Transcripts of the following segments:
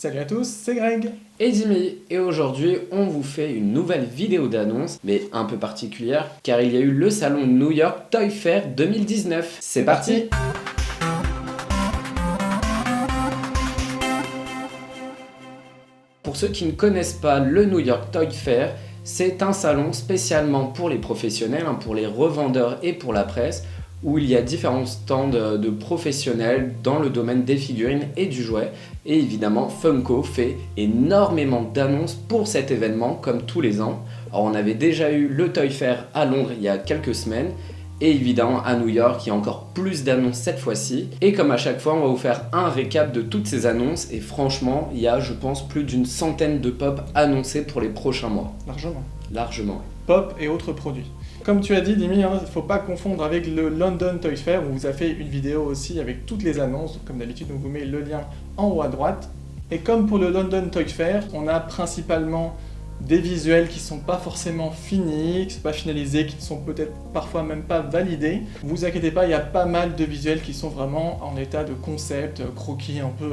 Salut à tous, c'est Greg. Et Jimmy, et aujourd'hui on vous fait une nouvelle vidéo d'annonce, mais un peu particulière, car il y a eu le salon New York Toy Fair 2019. C'est parti. Pour ceux qui ne connaissent pas le New York Toy Fair, c'est un salon spécialement pour les professionnels, pour les revendeurs et pour la presse, où il y a différents stands de professionnels dans le domaine des figurines et du jouet. Et évidemment, Funko fait énormément d'annonces pour cet événement, comme tous les ans. Alors, on avait déjà eu le Toy Fair à Londres il y a quelques semaines, et évidemment à New York, il y a encore plus d'annonces cette fois-ci. Et comme à chaque fois, on va vous faire un récap de toutes ces annonces. Et franchement, il y a, je pense, plus d'une centaine de pop annoncés pour les prochains mois. Largement. Pop et autres produits. Comme tu as dit, Dimi, il ne faut pas confondre avec le London Toy Fair. On vous a fait une vidéo aussi avec toutes les annonces. Donc, comme d'habitude, on vous met le lien en haut à droite. Et comme pour le London Toy Fair, on a principalement des visuels qui ne sont pas forcément finis, qui ne sont pas finalisés, qui ne sont peut-être parfois même pas validés. Vous inquiétez pas, il y a pas mal de visuels qui sont vraiment en état de concept, croquis, un peu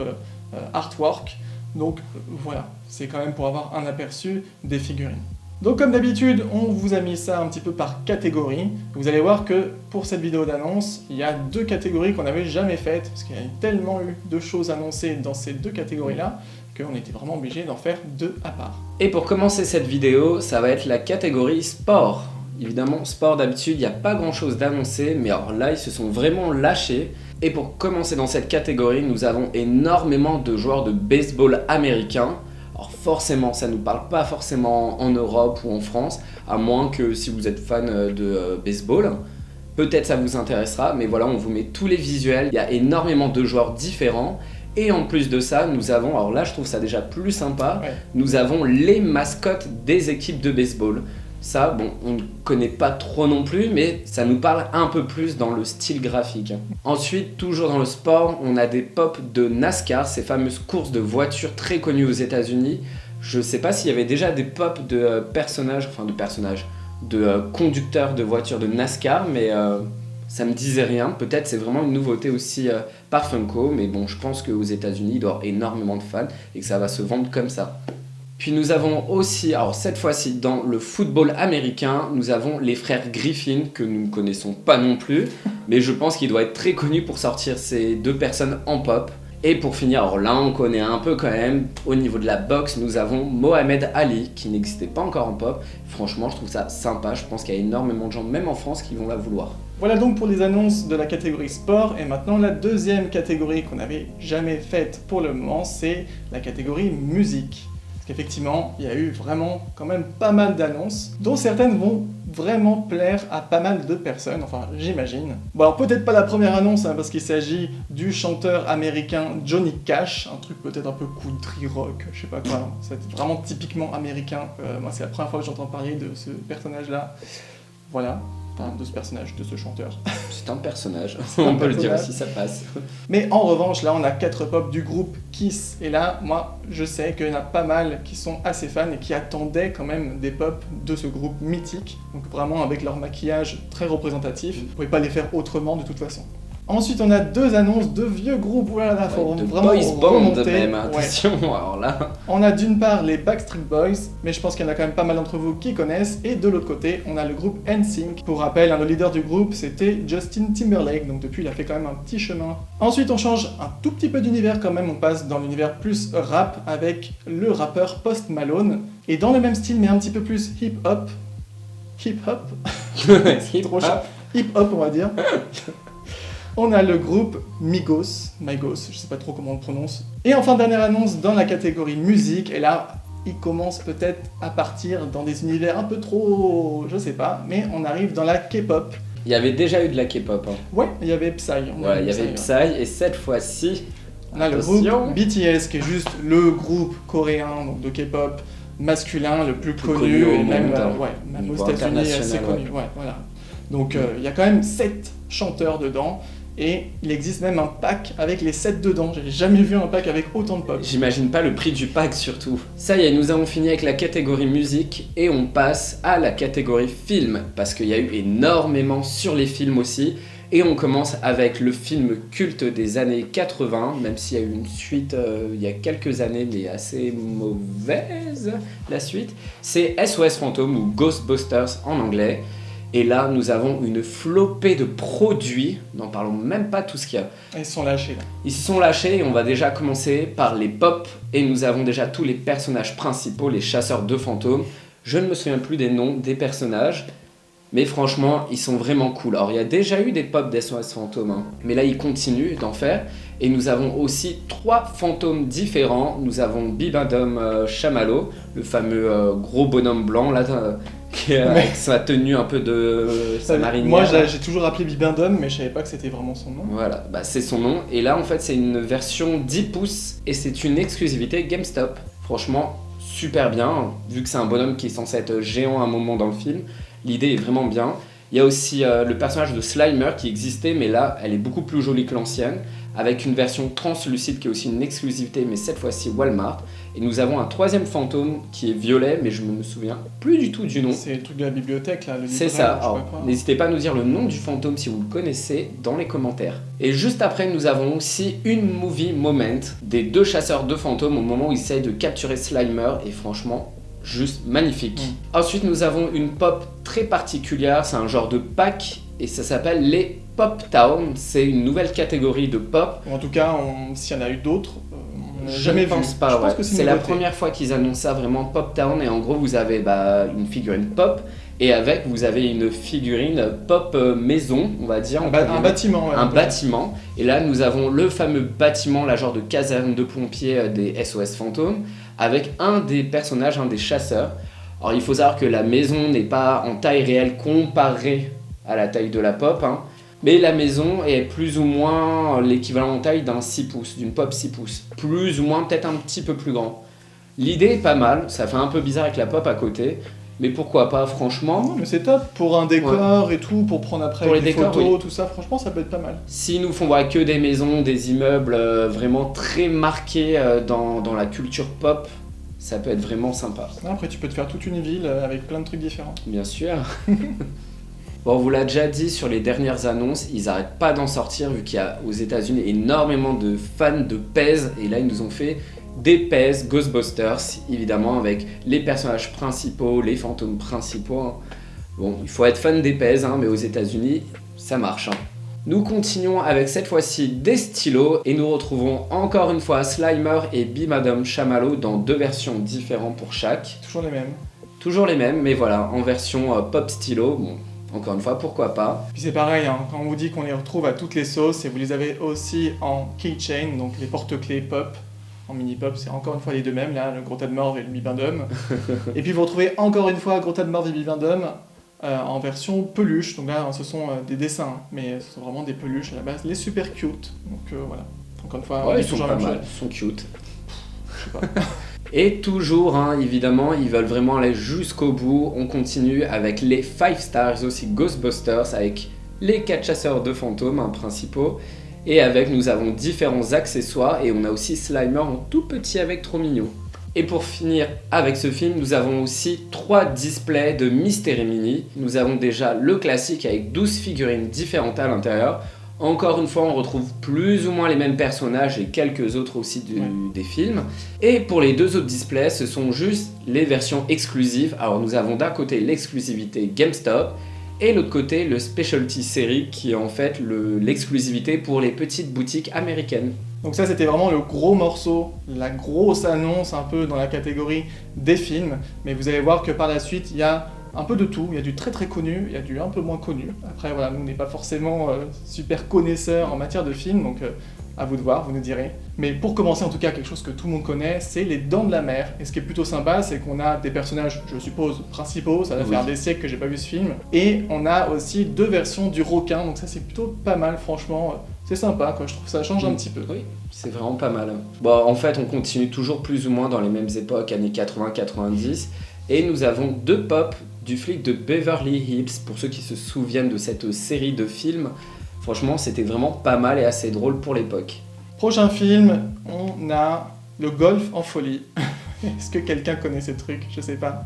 artwork. Donc voilà, c'est quand même pour avoir un aperçu des figurines. Donc comme d'habitude, on vous a mis ça un petit peu par catégorie. Vous allez voir que pour cette vidéo d'annonce, il y a deux catégories qu'on n'avait jamais faites, parce qu'il y a tellement eu de choses annoncées dans ces deux catégories-là, qu'on était vraiment obligé d'en faire deux à part. Et pour commencer cette vidéo, ça va être la catégorie sport. Évidemment, sport d'habitude, il n'y a pas grand chose d'annoncé, mais alors là, ils se sont vraiment lâchés. Et pour commencer dans cette catégorie, nous avons énormément de joueurs de baseball américains. Alors forcément, ça ne nous parle pas forcément en Europe ou en France, à moins que si vous êtes fan de baseball. Peut-être ça vous intéressera, mais voilà, on vous met tous les visuels. Il y a énormément de joueurs différents. Et en plus de ça, nous avons, alors là je trouve ça déjà plus sympa, nous avons les mascottes des équipes de baseball. Ça, bon, on ne connaît pas trop non plus, mais ça nous parle un peu plus dans le style graphique. Ensuite, toujours dans le sport, on a des pops de NASCAR, ces fameuses courses de voitures très connues aux États-Unis. Je ne sais pas s'il y avait déjà des pops de conducteurs de voitures de NASCAR, mais ça me disait rien. Peut-être c'est vraiment une nouveauté aussi par Funko, mais bon, je pense qu'aux États-Unis, il doit y avoir énormément de fans et que ça va se vendre comme ça. Puis nous avons aussi, alors cette fois-ci dans le football américain, nous avons les frères Griffin que nous ne connaissons pas non plus, mais je pense qu'il doit être très connu pour sortir ces deux personnes en pop. Et pour finir, alors là on connaît un peu quand même, au niveau de la boxe, nous avons Mohamed Ali qui n'existait pas encore en pop. Franchement, je trouve ça sympa, je pense qu'il y a énormément de gens, même en France, qui vont la vouloir. Voilà donc pour les annonces de la catégorie sport, et maintenant la deuxième catégorie qu'on n'avait jamais faite pour le moment, c'est la catégorie musique. Effectivement, il y a eu vraiment quand même pas mal d'annonces, dont certaines vont vraiment plaire à pas mal de personnes, enfin j'imagine. Bon alors peut-être pas la première annonce, parce qu'il s'agit du chanteur américain Johnny Cash, un truc peut-être un peu country rock, je sais pas quoi, c'est vraiment typiquement américain. Moi c'est la première fois que j'entends parler de ce personnage-là, voilà. Enfin, de ce personnage, de ce chanteur. C'est un personnage, on peut le dire aussi, ça passe. Mais en revanche, là, on a 4 pop du groupe Kiss. Et là, moi, je sais qu'il y en a pas mal qui sont assez fans et qui attendaient quand même des pop de ce groupe mythique. Donc vraiment avec leur maquillage très représentatif. Vous ne pouvez pas les faire autrement de toute façon. Ensuite, on a deux annonces de vieux groupes, voilà, faut de vraiment boys band remonter. Même, attention, alors là... On a d'une part les Backstreet Boys, mais je pense qu'il y en a quand même pas mal d'entre vous qui connaissent, et de l'autre côté, on a le groupe NSYNC. Pour rappel, le leader du groupe, c'était Justin Timberlake, donc depuis, il a fait quand même un petit chemin. Ensuite, on change un tout petit peu d'univers quand même, on passe dans l'univers plus rap, avec le rappeur Post Malone, et dans le même style, mais un petit peu plus hip-hop, hip-hop, on va dire. On a le groupe Migos, je sais pas trop comment on le prononce. Et enfin, dernière annonce dans la catégorie musique, et là, il commence peut-être à partir dans des univers un peu trop, je sais pas, mais on arrive dans la K-pop. Il y avait déjà eu de la K-pop. Ouais, il y avait Psy. Ouais, il y avait Psy, et cette fois-ci, on a le groupe BTS, qui est juste le groupe coréen donc de K-pop masculin le plus connu, et même aux États-Unis assez connu. Ouais, voilà. Donc il y a quand même 7 chanteurs dedans. Et il existe même un pack avec les 7 dedans. J'avais jamais vu un pack avec autant de pop. J'imagine pas le prix du pack surtout. Ça y est, nous avons fini avec la catégorie musique et on passe à la catégorie film. Parce qu'il y a eu énormément sur les films aussi. Et on commence avec le film culte des années 80, même s'il y a eu une suite il y a quelques années, mais assez mauvaise la suite. C'est SOS Fantôme ou Ghostbusters en anglais. Et là, nous avons une flopée de produits, n'en parlons même pas tout ce qu'il y a. Ils se sont lâchés là. Ils se sont lâchés et on va déjà commencer par les pop. Et nous avons déjà tous les personnages principaux, les chasseurs de fantômes. Je ne me souviens plus des noms des personnages. Mais franchement, ils sont vraiment cool. Alors, il y a déjà eu des pop d'SOS Fantômes, hein, mais là, ils continuent d'en faire. Et nous avons aussi 3 fantômes différents. Nous avons Bibendum Chamallow, le fameux gros bonhomme blanc, là, qui avec sa tenue un peu de sa marinière. Moi, j'ai toujours appelé Bibendum, mais je savais pas que c'était vraiment son nom. Voilà, bah, c'est son nom. Et là, en fait, c'est une version 10 pouces et c'est une exclusivité GameStop. Franchement, super bien, vu que c'est un bonhomme qui est censé être géant à un moment dans le film. L'idée est vraiment bien. Il y a aussi le personnage de Slimer qui existait, mais là, elle est beaucoup plus jolie que l'ancienne, avec une version translucide qui est aussi une exclusivité, mais cette fois-ci Walmart. Et nous avons un 3e fantôme qui est violet, mais je ne me souviens plus du tout du nom. C'est le truc de la bibliothèque, là. Le C'est livret, ça. je sais Alors, pas quoi. n'hésitez pas à nous dire le nom du fantôme si vous le connaissez dans les commentaires. Et juste après, nous avons aussi une movie moment des 2 chasseurs de fantômes au moment où ils essayent de capturer Slimer. Et franchement, juste magnifique. Ensuite, nous avons une pop très particulière. C'est un genre de pack et ça s'appelle les Pop Town. C'est une nouvelle catégorie de pop. Ou en tout cas, s'il y en a eu d'autres, on n'a Je jamais ne vu. pense pas, Je ouais. pense que c'est C'est une la nouveauté. première fois qu'ils annoncent ça vraiment Pop Town et en gros vous avez une figurine pop et avec vous avez une figurine pop maison, on va dire. Un entre guillemets. bâtiment, ouais. Un bâtiment. Et là nous avons le fameux bâtiment, la genre de caserne de pompiers des SOS Fantômes avec un des personnages, un des chasseurs. Alors il faut savoir que la maison n'est pas en taille réelle comparée à la taille de la pop, hein. Mais la maison est plus ou moins l'équivalent en taille d'un 6 pouces, d'une pop 6 pouces. Plus ou moins, peut-être un petit peu plus grand. L'idée est pas mal, ça fait un peu bizarre avec la pop à côté, mais pourquoi pas, franchement. Non, mais c'est top pour un décor et tout, pour prendre après Pour avec les des décors, photos, oui. tout ça. Franchement, ça peut être pas mal. S'ils nous font voir que des maisons, des immeubles vraiment très marqués dans la culture pop, ça peut être vraiment sympa. Après, tu peux te faire toute une ville avec plein de trucs différents. Bien sûr. Bon, on vous l'a déjà dit sur les dernières annonces, ils n'arrêtent pas d'en sortir vu qu'il y a aux États-Unis énormément de fans de PES et là ils nous ont fait des PES Ghostbusters évidemment avec les personnages principaux, les fantômes principaux. Hein. Bon, il faut être fan des PES hein, mais aux États-Unis ça marche. Hein. Nous continuons avec cette fois-ci des stylos et nous retrouvons encore une fois Slimer et Bibendum Chamallow dans 2 versions différentes pour chaque. Toujours les mêmes. Toujours les mêmes mais voilà en version pop stylo. Bon. Encore une fois, pourquoi pas. Puis c'est pareil, hein, quand on vous dit qu'on les retrouve à toutes les sauces, et vous les avez aussi en keychain, donc les porte-clés pop, en mini-pop, c'est encore une fois les 2 mêmes, là, le Gros Tas de Morve et le Bibendum. Et puis vous retrouvez encore une fois Gros Tas de Morve et Bibendum en version peluche, donc là ce sont des dessins, mais ce sont vraiment des peluches à la base, les super cute, donc voilà. Encore une fois, on Ouais, dit ils sont toujours pas la même mal, chose. ils sont cute. Je sais pas. Et toujours, hein, évidemment, ils veulent vraiment aller jusqu'au bout. On continue avec les 5 stars, aussi Ghostbusters, avec les 4 chasseurs de fantômes hein, principaux. Et avec, nous avons différents accessoires et on a aussi Slimer en tout petit avec trop mignon. Et pour finir avec ce film, nous avons aussi 3 displays de Mystery Mini. Nous avons déjà le classique avec 12 figurines différentes à l'intérieur. Encore une fois, on retrouve plus ou moins les mêmes personnages et quelques autres aussi des films. Et pour les 2 autres displays, ce sont juste les versions exclusives. Alors nous avons d'un côté l'exclusivité GameStop et l'autre côté le Specialty Series qui est en fait l'exclusivité pour les petites boutiques américaines. Donc ça c'était vraiment le gros morceau, la grosse annonce un peu dans la catégorie des films, mais vous allez voir que par la suite il y a un peu de tout, il y a du très très connu, il y a du un peu moins connu. Après voilà, nous on n'est pas forcément super connaisseurs en matière de films, donc à vous de voir, vous nous direz. Mais pour commencer en tout cas, quelque chose que tout le monde connaît, c'est les Dents de la Mer. Et ce qui est plutôt sympa, c'est qu'on a des personnages, je suppose, principaux, ça va faire des siècles que j'ai pas vu ce film. Et on a aussi 2 versions du requin, donc ça c'est plutôt pas mal franchement. C'est sympa quoi, je trouve que ça change un petit peu. Oui, c'est vraiment pas mal. Bon, en fait, on continue toujours plus ou moins dans les mêmes époques, années 80-90. Et nous avons 2 pop du flic de Beverly Hills, pour ceux qui se souviennent de cette série de films. Franchement, c'était vraiment pas mal et assez drôle pour l'époque. Prochain film, on a le golf en folie. Est-ce que quelqu'un connaît ce truc? Je sais pas.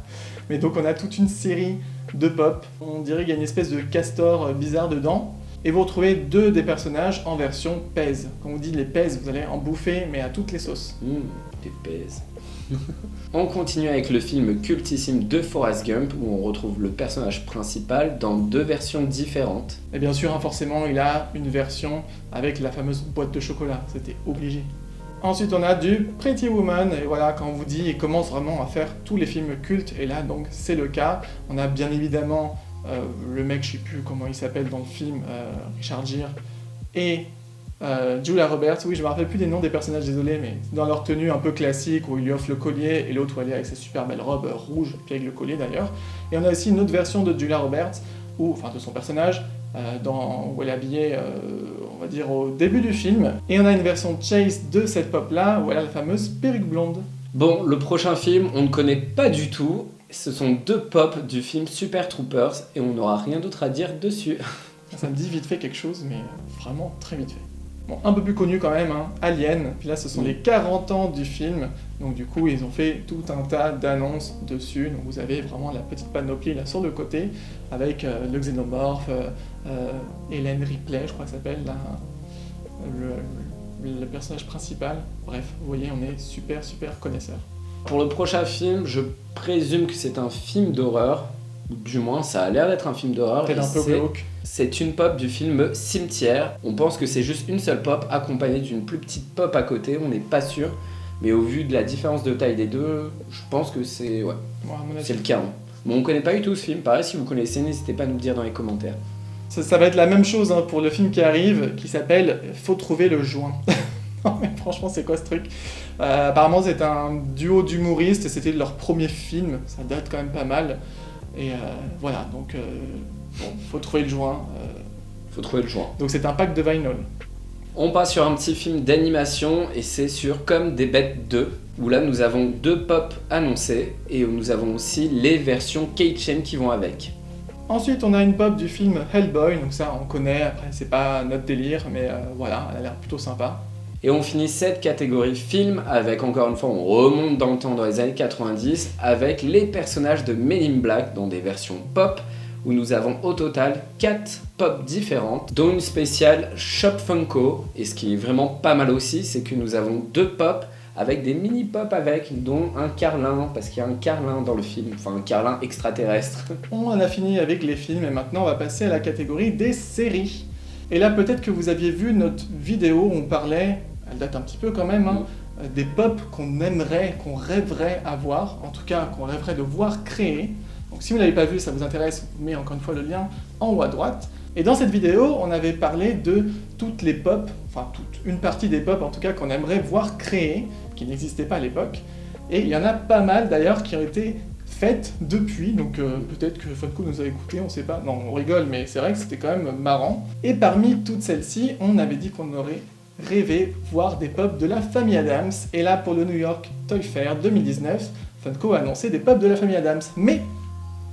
Mais donc on a toute une série de pop. On dirait qu'il y a une espèce de castor bizarre dedans. Et vous retrouvez 2 des personnages en version pèse. Quand on dit les pèses, vous allez en bouffer, mais à toutes les sauces. Des pèses. On continue avec le film cultissime de Forrest Gump, où on retrouve le personnage principal dans 2 versions différentes. Et bien sûr, forcément, il a une version avec la fameuse boîte de chocolat. C'était obligé. Ensuite, on a du Pretty Woman, et voilà, quand on vous dit, il commence vraiment à faire tous les films cultes, et là, donc, c'est le cas. On a bien évidemment le mec, je sais plus comment il s'appelle dans le film, Richard Gere, et Julia Roberts. Oui, je me rappelle plus des noms des personnages, désolé, mais dans leur tenue un peu classique, où il lui offre le collier, et l'autre où elle est avec sa super belle robe rouge, puis avec le collier d'ailleurs. Et on a aussi une autre version de Julia Roberts, enfin de son personnage, où elle est habillée, on va dire, au début du film. Et on a une version chase de cette pop-là, où elle a la fameuse perruque blonde. Bon, le prochain film, on ne connaît pas du tout. Ce sont 2 pop du film Super Troopers, et on n'aura rien d'autre à dire dessus. Ça me dit vite fait quelque chose, mais vraiment très vite fait. Bon, un peu plus connu quand même, hein, Alien. Puis là, ce sont les 40 ans du film. Donc du coup, ils ont fait tout un tas d'annonces dessus. Donc vous avez vraiment la petite panoplie là sur le côté, avec le xénomorphe, Hélène Ripley, je crois que ça s'appelle, là, le personnage principal. Bref, vous voyez, on est super connaisseurs. Pour le prochain film, je présume que c'est un film d'horreur. Du moins, ça a l'air d'être un film d'horreur. Peut-être un peu glauque. C'est une pop du film Cimetière. On pense que c'est juste une seule pop accompagnée d'une plus petite pop à côté, on n'est pas sûr. Mais au vu de la différence de taille des deux, je pense que c'est c'est le cas. Hein. Bon, on connaît pas du tout ce film. Pareil, si vous connaissez, n'hésitez pas à nous le dire dans les commentaires. Ça va être la même chose hein, pour le film qui arrive, qui s'appelle Faut trouver le joint. Non mais franchement, c'est quoi ce truc? Apparemment, c'est un duo d'humoristes, c'était leur premier film, ça date quand même pas mal. Et voilà, donc faut trouver le joint. Faut trouver le joint. Donc c'est un pack de vinyl. On passe sur un petit film d'animation et c'est sur Comme des bêtes 2, où là nous avons 2 pop annoncés et où nous avons aussi les versions Kei-Chen qui vont avec. Ensuite, on a une pop du film Hellboy, donc ça on connaît, après c'est pas notre délire, mais voilà, elle a l'air plutôt sympa. Et on finit cette catégorie film avec, encore une fois, on remonte dans le temps dans les années 90 avec les personnages de Men in Black dans des versions pop où nous avons au total 4 pop différentes, dont une spéciale Shop Funko. Et ce qui est vraiment pas mal aussi, c'est que nous avons 2 pop avec des mini-pop avec, dont un Carlin, parce qu'il y a un Carlin dans le film, enfin un Carlin extraterrestre. On en a fini avec les films et maintenant on va passer à la catégorie des séries. Et là peut-être que vous aviez vu notre vidéo où on parlait, elle date un petit peu quand même, hein, des pop qu'on aimerait, qu'on rêverait avoir, en tout cas qu'on rêverait de voir créer. Donc si vous ne l'avez pas vu, ça vous intéresse, je vous mets encore une fois le lien en haut à droite. Et dans cette vidéo, on avait parlé de toutes les pop, enfin toute une partie des pop en tout cas qu'on aimerait voir créer, qui n'existaient pas à l'époque. Et il y en a pas mal d'ailleurs qui ont été faites depuis, donc peut-être que Funko nous a écoutés, on sait pas. Non, on rigole, mais c'est vrai que c'était quand même marrant. Et parmi toutes celles-ci, on avait dit qu'on aurait rêvé voir des pop de la famille Addams. Et là, pour le New York Toy Fair 2019, Funko a annoncé des pop de la famille Addams. Mais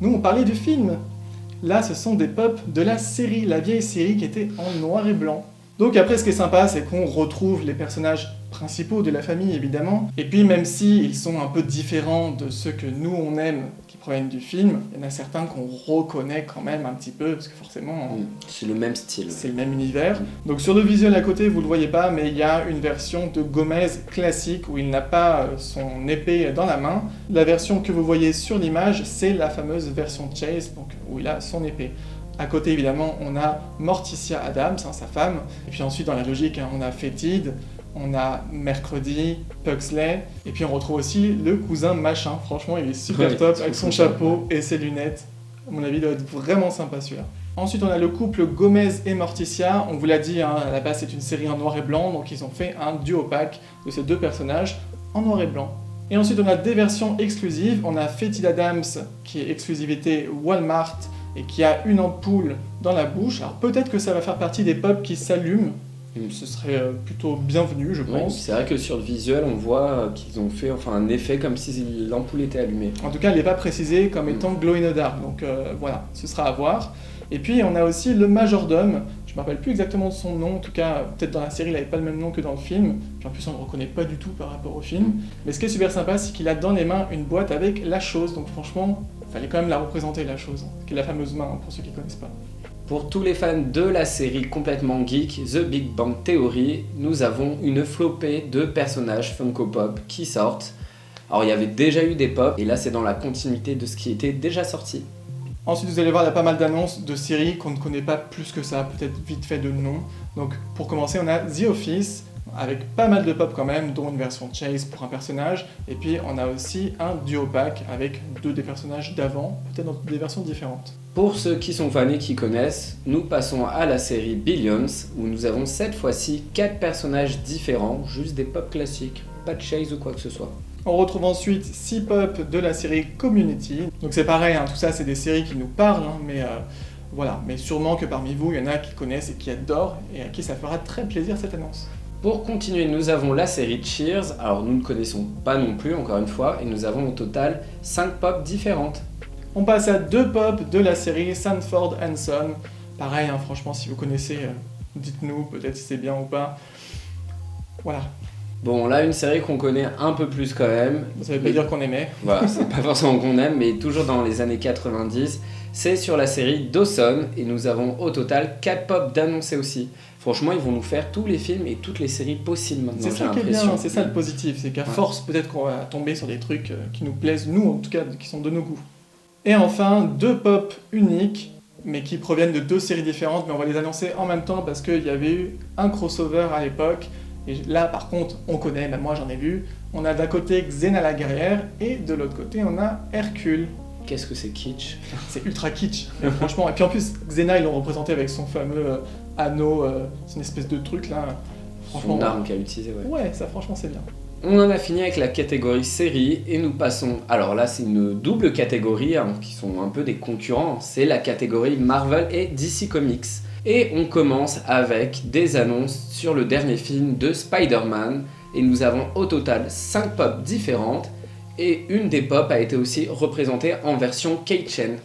nous, on parlait du film. Là, ce sont des pop de la série, la vieille série qui était en noir et blanc. Donc après, ce qui est sympa, c'est qu'on retrouve les personnages principaux de la famille, évidemment. Et puis, même si ils sont un peu différents de ceux que nous, on aime, qui proviennent du film, il y en a certains qu'on reconnaît quand même un petit peu, parce que forcément... c'est le même style. C'est le même univers. Donc sur le visuel à côté, vous le voyez pas, mais il y a une version de Gomez classique, où il n'a pas son épée dans la main. La version que vous voyez sur l'image, c'est la fameuse version Chase, donc où il a son épée. À côté, évidemment, on a Morticia Addams, hein, sa femme. Et puis ensuite, dans la logique, hein, on a Fétide, on a Mercredi, Pugsley. Et puis on retrouve aussi le cousin Machin. Franchement, il est super top, avec son chapeau et ses lunettes. À mon avis, il doit être vraiment sympa celui-là. Ensuite, on a le couple Gomez et Morticia. On vous l'a dit, hein, à la base, c'est une série en noir et blanc. Donc ils ont fait un duo pack de ces 2 personnages en noir et blanc. Et ensuite, on a des versions exclusives. On a Fétide Addams, qui est exclusivité Walmart, et qui a une ampoule dans la bouche. Alors peut-être que ça va faire partie des pop qui s'allument. Ce serait plutôt bienvenu, je pense. Oui, c'est vrai que sur le visuel, on voit qu'ils ont fait un effet comme si l'ampoule était allumée. En tout cas, elle n'est pas précisée comme étant glow in the dark. Donc voilà, ce sera à voir. Et puis on a aussi le majordome. Je ne me rappelle plus exactement de son nom. En tout cas, peut-être dans la série, il n'avait pas le même nom que dans le film. Puis en plus, on ne le reconnaît pas du tout par rapport au film. Mais ce qui est super sympa, c'est qu'il a dans les mains une boîte avec la chose. Donc franchement... il fallait quand même la représenter, la chose, qui est la fameuse main, pour ceux qui ne connaissent pas. Pour tous les fans de la série complètement geek, The Big Bang Theory, nous avons une flopée de personnages Funko Pop qui sortent. Alors il y avait déjà eu des pop, et là c'est dans la continuité de ce qui était déjà sorti. Ensuite, vous allez voir, il y a pas mal d'annonces de séries qu'on ne connaît pas plus que ça, peut-être vite fait de nom. Donc, pour commencer, on a The Office, avec pas mal de pop quand même, dont une version Chase pour un personnage. Et puis, on a aussi un duo pack avec 2 des personnages d'avant, peut-être dans des versions différentes. Pour ceux qui sont fans et qui connaissent, nous passons à la série Billions, où nous avons cette fois-ci 4 personnages différents, juste des pop classiques, pas de Chase ou quoi que ce soit. On retrouve ensuite 6 pop de la série Community. Donc c'est pareil, tout ça c'est des séries qui nous parlent, mais voilà. Mais sûrement que parmi vous, il y en a qui connaissent et qui adorent, et à qui ça fera très plaisir cette annonce. Pour continuer, nous avons la série Cheers. Alors nous ne connaissons pas non plus, encore une fois, et nous avons au total 5 pop différentes. On passe à 2 pop de la série Sanford & Son. Pareil, franchement, si vous connaissez, dites-nous peut-être si c'est bien ou pas. Voilà. Bon, là, une série qu'on connaît un peu plus quand même. Ça veut pas dire qu'on aimait. Voilà, c'est pas forcément qu'on aime, mais toujours dans les années 90. C'est sur la série Dawson, et nous avons au total 4 pop d'annoncés aussi. Franchement, ils vont nous faire tous les films et toutes les séries possibles maintenant, c'est ça qui est bien, c'est ça le positif. C'est qu'à force, peut-être qu'on va tomber sur des trucs qui nous plaisent, nous en tout cas, qui sont de nos goûts. Et enfin, 2 pop uniques, mais qui proviennent de 2 séries différentes, mais on va les annoncer en même temps parce qu'il y avait eu un crossover à l'époque. Et là, par contre, on connaît, même moi j'en ai vu. On a d'un côté Xena la guerrière, et de l'autre côté, on a Hercule. Qu'est-ce que c'est kitsch? C'est ultra kitsch, franchement. Et puis en plus, Xena, ils l'ont représenté avec son fameux anneau, c'est une espèce de truc là. Son arme qu'elle a utilisée, ouais. Ouais, ça franchement c'est bien. On en a fini avec la catégorie série, et nous passons... Alors là, c'est une double catégorie, qui sont un peu des concurrents. C'est la catégorie Marvel et DC Comics. Et on commence avec des annonces sur le dernier film de Spider-Man, et nous avons au total 5 pop différentes, et une des pop a été aussi représentée en version Kate-Chen.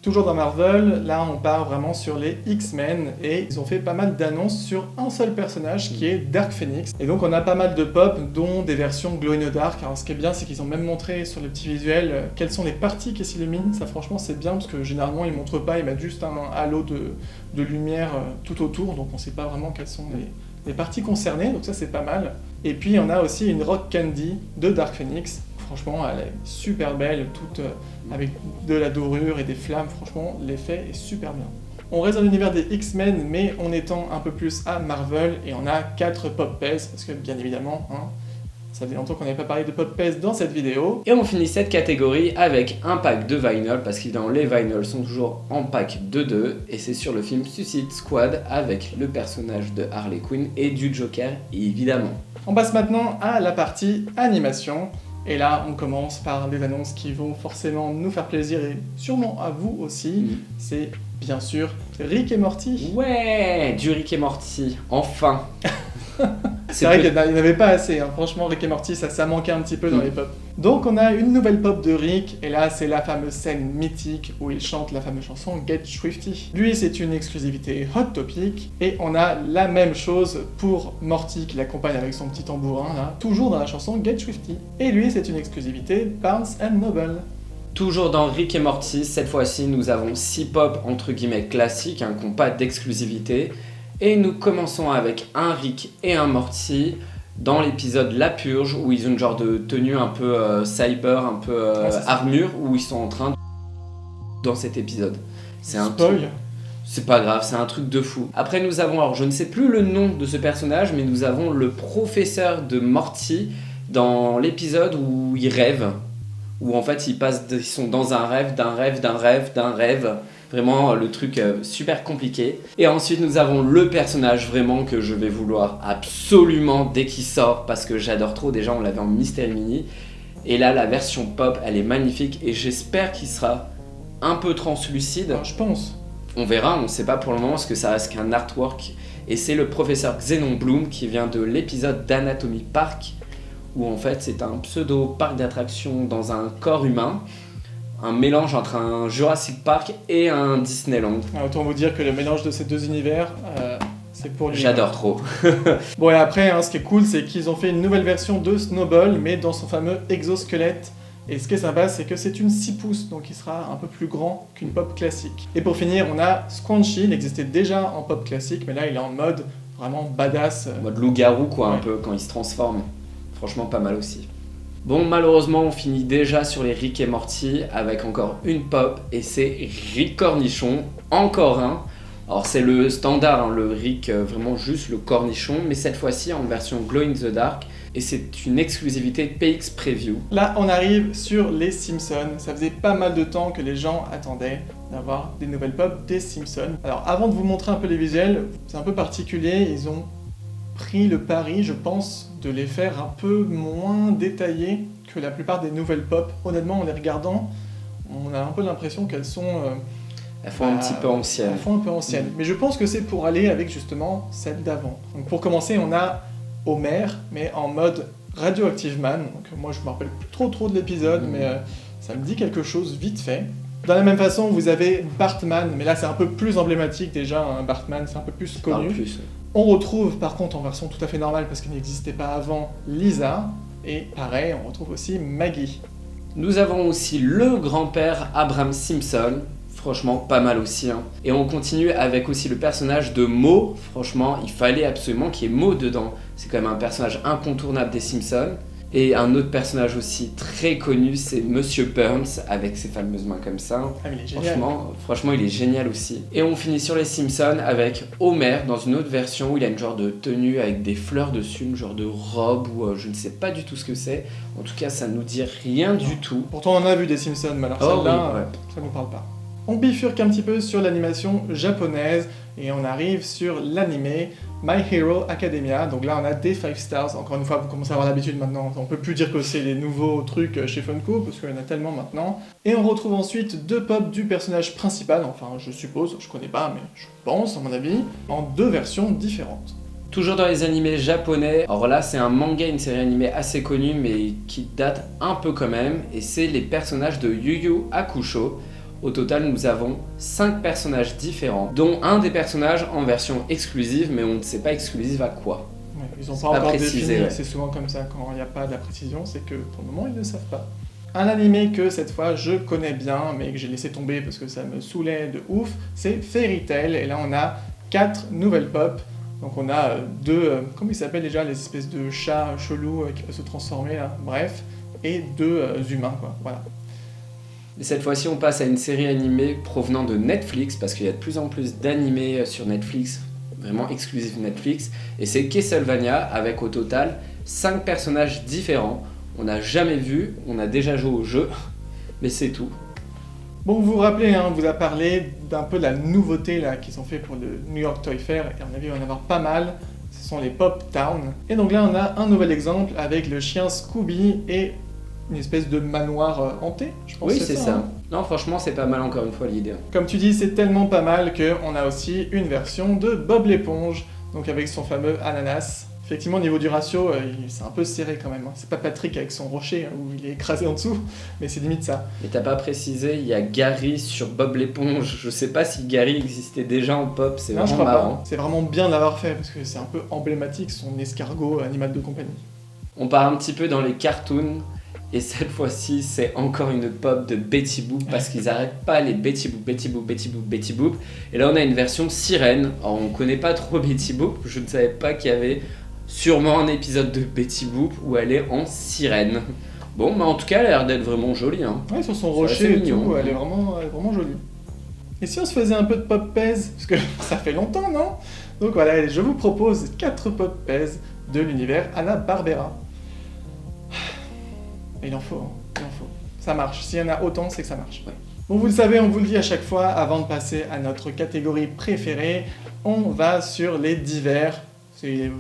Toujours dans Marvel, là on part vraiment sur les X-Men, et ils ont fait pas mal d'annonces sur un seul personnage qui est Dark Phoenix. Et donc on a pas mal de pop, dont des versions Glow in the Dark. Alors ce qui est bien, c'est qu'ils ont même montré sur le petit visuel quelles sont les parties qui s'illuminent. Ça franchement c'est bien, parce que généralement ils montrent pas, ils mettent juste un halo de lumière tout autour, donc on sait pas vraiment quelles sont les parties concernées, donc ça c'est pas mal. Et puis on a aussi une Rock Candy de Dark Phoenix. Franchement, elle est super belle, toute avec de la dorure et des flammes. Franchement, l'effet est super bien. On reste dans l'univers des X-Men, mais on étend un peu plus à Marvel, et on a 4 pop pairs, parce que bien évidemment, ça fait longtemps qu'on n'avait pas parlé de pop pairs dans cette vidéo. Et on finit cette catégorie avec un pack de vinyl, parce qu'évidemment les vinyls sont toujours en pack de 2, et c'est sur le film Suicide Squad avec le personnage de Harley Quinn et du Joker, évidemment. On passe maintenant à la partie animation. Et là, on commence par des annonces qui vont forcément nous faire plaisir, et sûrement à vous aussi. C'est bien sûr Rick et Morty. Ouais, du Rick et Morty, enfin. C'est vrai qu'il n'y en avait pas assez, franchement Rick et Morty ça manquait un petit peu dans les pop. Donc on a une nouvelle pop de Rick, et là c'est la fameuse scène mythique où il chante la fameuse chanson Get Swifty. Lui c'est une exclusivité Hot Topic, et on a la même chose pour Morty qui l'accompagne avec son petit tambourin là, toujours dans la chanson Get Swifty. Et lui c'est une exclusivité Barnes & Noble. Toujours dans Rick et Morty, cette fois-ci nous avons 6 pop entre guillemets classiques, qui n'ont pas d'exclusivité. Et nous commençons avec un Rick et un Morty dans l'épisode La Purge, où ils ont une genre de tenue un peu cyber, un peu armure, où ils sont en train de... dans cet épisode. C'est un spoil. C'est pas grave, c'est un truc de fou. Après nous avons, alors je ne sais plus le nom de ce personnage, mais nous avons le professeur de Morty dans l'épisode où ils rêvent, où en fait ils sont dans un rêve, d'un rêve, d'un rêve, d'un rêve. Vraiment le truc super compliqué. Et ensuite nous avons le personnage vraiment que je vais vouloir absolument dès qu'il sort, parce que j'adore trop. Déjà on l'avait en Mystery Mini, et là la version pop elle est magnifique, et j'espère qu'il sera un peu translucide. Alors, je pense. On verra, on ne sait pas pour le moment, parce que ça reste qu'un artwork. Et c'est le professeur Xenon Bloom qui vient de l'épisode d'Anatomy Park, où en fait c'est un pseudo parc d'attractions dans un corps humain. Un mélange entre un Jurassic Park et un Disneyland. Autant vous dire que le mélange de ces 2 univers, c'est pour lui. J'adore trop. Bon, et après, ce qui est cool, c'est qu'ils ont fait une nouvelle version de Snowball, mais dans son fameux exosquelette. Et ce qui est sympa, c'est que c'est une 6 pouces, donc il sera un peu plus grand qu'une pop classique. Et pour finir, on a Squanchy, il existait déjà en pop classique, mais là il est en mode vraiment badass. En mode loup-garou, quoi, un Ouais. peu, quand il se transforme. Franchement, pas mal aussi. Bon, malheureusement, on finit déjà sur les Rick et Morty avec encore une pop, et c'est Rick Cornichon, encore un. Alors c'est le standard, hein, le Rick, vraiment juste le cornichon, mais cette fois-ci en version Glow in the Dark, et c'est une exclusivité PX Preview. Là, on arrive sur les Simpsons. Ça faisait pas mal de temps que les gens attendaient d'avoir des nouvelles pop des Simpsons. Alors, avant de vous montrer un peu les visuels, c'est un peu particulier. Ils ont pris le pari, je pense, de les faire un peu moins détaillés que la plupart des nouvelles pop. Honnêtement, en les regardant, on a un peu l'impression qu'elles sont... Elles font un petit peu anciennes. Elles font un peu anciennes. Mais je pense que c'est pour aller avec justement celle d'avant. Donc pour commencer, on a Homer, mais en mode Radioactive Man. Donc moi, je me rappelle plus trop de l'épisode, mais ça me dit quelque chose vite fait. De la même façon, vous avez Bartman, mais là c'est un peu plus emblématique déjà, hein, Bartman, c'est un peu plus Parle connu. plus. On retrouve par contre en version tout à fait normale, parce qu'il n'existait pas avant, Lisa, et pareil, on retrouve aussi Maggie. Nous avons aussi le grand-père Abraham Simpson. Franchement, pas mal aussi. Hein. Et on continue avec aussi le personnage de Moe. Franchement, il fallait absolument qu'il y ait Moe dedans. C'est quand même un personnage incontournable des Simpsons. Et un autre personnage aussi très connu, c'est Monsieur Burns, avec ses fameuses mains comme ça. Ah mais il est génial. Franchement, il est génial aussi. Et on finit sur les Simpsons avec Homer, dans une autre version où il a une genre de tenue avec des fleurs dessus, une genre de robe, ou je ne sais pas du tout ce que c'est. En tout cas, ça nous dit rien du tout. Pourtant on en a vu des Simpsons, mais alors Oh celle-là, oui, ouais. ça nous parle pas. On bifurque un petit peu sur l'animation japonaise et on arrive sur l'animé My Hero Academia. Donc là on a des 5 stars, encore une fois vous commencez à avoir l'habitude maintenant, on peut plus dire que c'est les nouveaux trucs chez Funko parce qu'il y en a tellement maintenant. Et on retrouve ensuite deux pop du personnage principal, enfin je suppose, je connais pas mais je pense à mon avis, en deux versions différentes. Toujours dans les animés japonais, alors là c'est un manga, une série animée assez connue mais qui date un peu quand même, et c'est les personnages de Yu Yu Hakusho. Au total, nous avons 5 personnages différents, dont un des personnages en version exclusive, mais on ne sait pas exclusive à quoi. Ouais, ils ont C'est pas pas encore précisé, défini, ouais. c'est souvent comme ça quand il n'y a pas de la précision, c'est que pour le moment ils ne savent pas. Un animé que cette fois je connais bien, mais que j'ai laissé tomber parce que ça me saoulait de ouf, c'est Fairy Tail, et là on a 4 nouvelles pop. Donc on a deux, comment ils s'appellent déjà, les espèces de chats chelous qui peuvent se transformer là, bref, et deux humains quoi, voilà. Et cette fois-ci, on passe à une série animée provenant de Netflix, parce qu'il y a de plus en plus d'animés sur Netflix, vraiment exclusifs Netflix, et c'est Castlevania, avec au total 5 personnages différents. On n'a jamais vu, on a déjà joué au jeu, mais c'est tout. Bon, vous vous rappelez, hein, on vous a parlé d'un peu de la nouveauté là qu'ils ont fait pour le New York Toy Fair, et on a vu il va y en avoir pas mal, ce sont les Pop Town. Et donc là on a un nouvel exemple avec le chien Scooby et une espèce de manoir hanté, je pense Oui, que c'est ça. ça. Hein. Non, franchement, c'est pas mal encore une fois l'idée. Comme tu dis, c'est tellement pas mal qu'on a aussi une version de Bob l'éponge, donc avec son fameux ananas. Effectivement, au niveau du ratio, c'est un peu serré quand même. Hein. C'est pas Patrick avec son rocher hein, où il est écrasé en dessous, mais c'est limite ça. Et t'as pas précisé, il y a Gary sur Bob l'éponge. Je sais pas si Gary existait déjà en pop, c'est Non, je vraiment crois marrant. pas. C'est vraiment bien de l'avoir fait parce que c'est un peu emblématique son escargot animal de compagnie. On part un petit peu dans les cartoons. Et cette fois-ci, c'est encore une pop de Betty Boop parce qu'ils arrêtent pas les Betty Boop, Betty Boop, Betty Boop, Betty Boop. Et là, on a une version sirène. Alors, on connaît pas trop Betty Boop. Je ne savais pas qu'il y avait sûrement un épisode de Betty Boop où elle est en sirène. Bon, mais en tout cas, elle a l'air d'être vraiment jolie. Hein. Ouais, sur son C'est rocher assez et mignon. tout, elle est vraiment jolie. Et si on se faisait un peu de pop pèse, parce que ça fait longtemps, non? Donc voilà, je vous propose 4 pop pèse de l'univers Hanna-Barbera. Et il en faut, il en faut. Ça marche. S'il y en a autant, c'est que ça marche. Ouais. Bon, vous le savez, on vous le dit à chaque fois, avant de passer à notre catégorie préférée, on va sur les divers.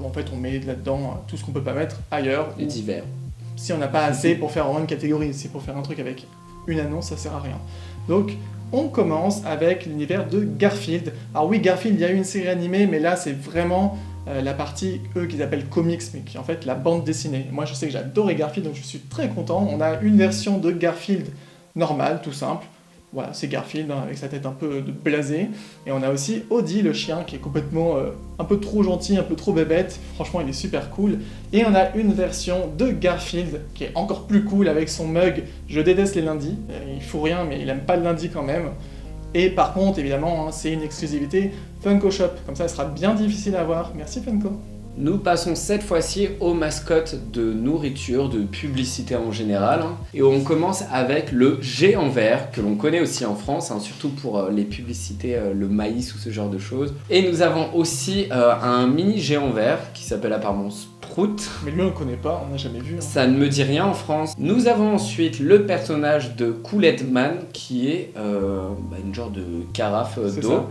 En fait, on met là-dedans tout ce qu'on peut pas mettre ailleurs. Les ou divers. si on n'a pas assez pour faire vraiment une catégorie, c'est pour faire un truc avec une annonce, ça sert à rien. Donc, on commence avec l'univers de Garfield. Alors oui, Garfield, il y a eu une série animée, mais là, c'est vraiment la partie, eux, qu'ils appellent comics, mais qui est en fait la bande dessinée. Moi, je sais que j'adorais Garfield, donc je suis très content. On a une version de Garfield normale, tout simple. Voilà, c'est Garfield hein, avec sa tête un peu blasée. Et on a aussi Audi, le chien, qui est complètement un peu trop gentil, un peu trop bébête. Franchement, il est super cool. Et on a une version de Garfield qui est encore plus cool avec son mug « Je déteste les lundis ». Il fout rien, mais il aime pas le lundi quand même. Et par contre, évidemment, hein, c'est une exclusivité Funko Shop. Comme ça, elle sera bien difficile à avoir. Merci Funko. Nous passons cette fois-ci aux mascottes de nourriture, de publicité en général. Et on commence avec le géant vert, que l'on connaît aussi en France, hein, surtout pour les publicités, le maïs ou ce genre de choses. Et nous avons aussi un mini géant vert qui s'appelle apparemment Sprout. Mais lui, on ne le connaît pas, on n'a jamais vu. Hein. Ça ne me dit rien en France. Nous avons ensuite le personnage de Kool-Aid Man, qui est une genre de carafe d'eau,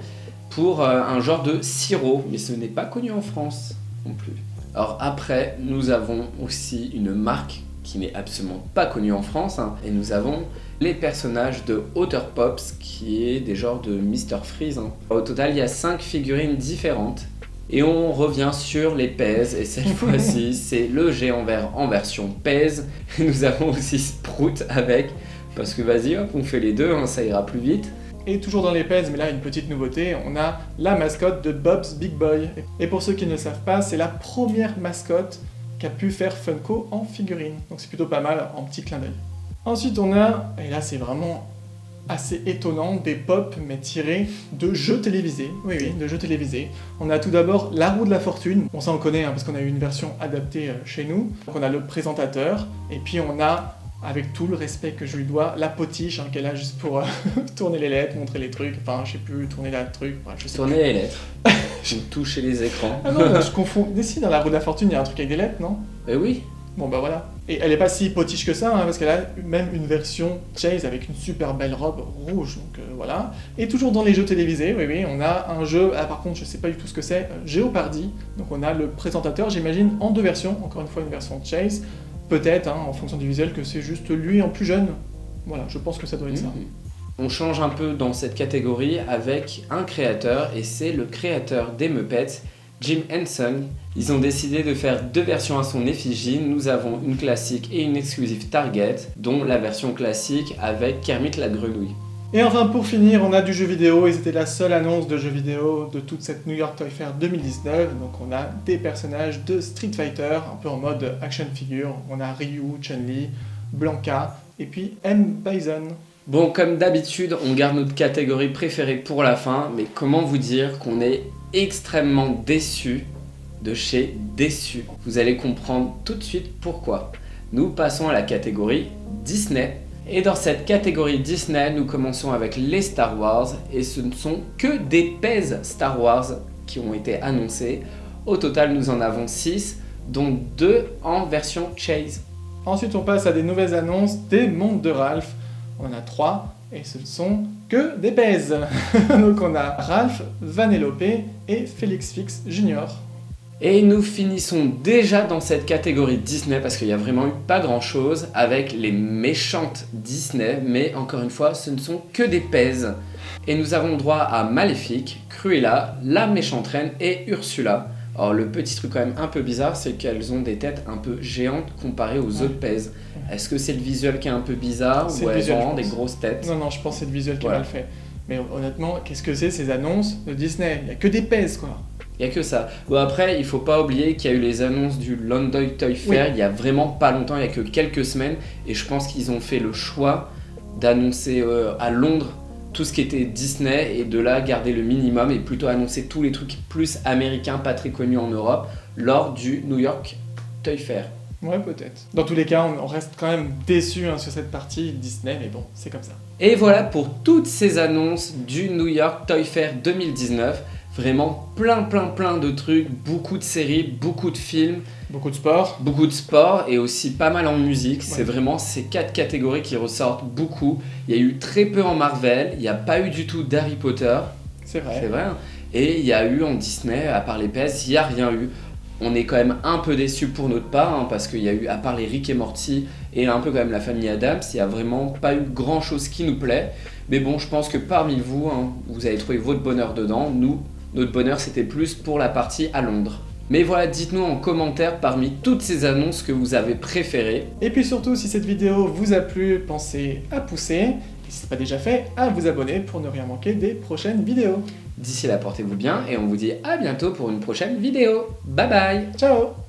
pour un genre de sirop, mais ce n'est pas connu en France. Non plus. Alors après, nous avons aussi une marque qui n'est absolument pas connue en France, hein, et nous avons les personnages de Otter Pops, qui est des genres de Mr Freeze. Hein. Au total, il y a 5 figurines différentes. Et on revient sur les Pez, et cette fois-ci, c'est le géant vert en version Pez. Et nous avons aussi Sprout avec, parce que vas-y, hop, on fait les deux, hein, ça ira plus vite. Et toujours dans les Pez, mais là une petite nouveauté, on a la mascotte de Bob's Big Boy. Et pour ceux qui ne le savent pas, c'est la première mascotte qu'a pu faire Funko en figurine. Donc c'est plutôt pas mal en petit clin d'œil. Ensuite on a, et là c'est vraiment assez étonnant, des pop mais tirés de jeux télévisés. Oui, de jeux télévisés. On a tout d'abord la roue de la fortune. Bon ça on connaît hein, parce qu'on a eu une version adaptée chez nous. Donc on a le présentateur, et puis on a, avec tout le respect que je lui dois, la potiche hein, qu'elle a juste pour tourner les lettres, montrer les trucs, enfin je sais plus, tourner la truc, bref, je sais tourner les lettres, toucher les écrans. Ah non, je confonds. Ici dans la roue de la fortune, il y a un truc avec des lettres, non? Eh oui. Bon bah voilà. Et elle est pas si potiche que ça, hein, parce qu'elle a même une version Chase avec une super belle robe rouge, donc voilà. Et toujours dans les jeux télévisés, oui, on a un jeu, par contre je sais pas du tout ce que c'est, Jeopardy. Donc on a le présentateur, j'imagine, en 2 versions, encore une fois une version Chase. Peut-être, hein, en fonction du visuel, que c'est juste lui en plus jeune. Voilà, je pense que ça doit être ça. On change un peu dans cette catégorie avec un créateur, et c'est le créateur des Muppets, Jim Henson. Ils ont décidé de faire 2 versions à son effigie. Nous avons une classique et une exclusive Target, dont la version classique avec Kermit la grenouille. Et enfin pour finir, on a du jeu vidéo, et c'était la seule annonce de jeu vidéo de toute cette New York Toy Fair 2019. Donc on a des personnages de Street Fighter, un peu en mode action figure. On a Ryu, Chun-Li, Blanka, et puis M. Bison. Bon, comme d'habitude, on garde notre catégorie préférée pour la fin, mais comment vous dire qu'on est extrêmement déçus de chez Déçus. Vous allez comprendre tout de suite pourquoi. Nous passons à la catégorie Disney. Et dans cette catégorie Disney, nous commençons avec les Star Wars, et ce ne sont que des Pez Star Wars qui ont été annoncés. Au total, nous en avons 6, dont 2 en version Chase. Ensuite, on passe à des nouvelles annonces des mondes de Ralph. On en a 3, et ce ne sont que des Pez. Donc on a Ralph, Vanellope et Félix Fix Jr. Et nous finissons déjà dans cette catégorie Disney, parce qu'il n'y a vraiment eu pas grand chose, avec les méchantes Disney, mais encore une fois, ce ne sont que des Pez. Et nous avons droit à Maléfique, Cruella, la méchante reine et Ursula. Alors le petit truc quand même un peu bizarre, c'est qu'elles ont des têtes un peu géantes comparées aux autres Pez. Est-ce que c'est le visuel qui est un peu bizarre, ou elles ont des grosses têtes? Non, je pense que c'est le visuel qui est mal fait. Mais honnêtement, qu'est-ce que c'est ces annonces de Disney? Il n'y a que des Pez quoi. Il n'y a que ça. Bon après, il faut pas oublier qu'il y a eu les annonces du London Toy Fair il y a vraiment pas longtemps, il y a que quelques semaines, et je pense qu'ils ont fait le choix d'annoncer à Londres tout ce qui était Disney, et de là garder le minimum et plutôt annoncer tous les trucs plus américains, pas très connus en Europe, lors du New York Toy Fair. Ouais, peut-être. Dans tous les cas, on reste quand même déçus sur cette partie Disney, mais bon, c'est comme ça. Et voilà pour toutes ces annonces du New York Toy Fair 2019. Vraiment plein de trucs, beaucoup de séries, beaucoup de films. Beaucoup de sport. Beaucoup de sport, et aussi pas mal en musique. C'est vraiment ces 4 catégories qui ressortent beaucoup. Il y a eu très peu en Marvel, il n'y a pas eu du tout d'Harry Potter. C'est vrai. C'est vrai. Et il y a eu en Disney, à part les PS, il n'y a rien eu. On est quand même un peu déçus pour notre part, hein, parce qu'il y a eu, à part les Rick et Morty et un peu quand même la famille Addams, il n'y a vraiment pas eu grand chose qui nous plaît. Mais bon, je pense que parmi vous, hein, vous avez trouvé votre bonheur dedans. Nous, notre bonheur c'était plus pour la partie à Londres. Mais voilà, dites-nous en commentaire parmi toutes ces annonces que vous avez préférées. Et puis surtout, si cette vidéo vous a plu, pensez à pousser. Et si ce n'est pas déjà fait, à vous abonner pour ne rien manquer des prochaines vidéos. D'ici là, portez-vous bien et on vous dit à bientôt pour une prochaine vidéo. Bye bye. Ciao!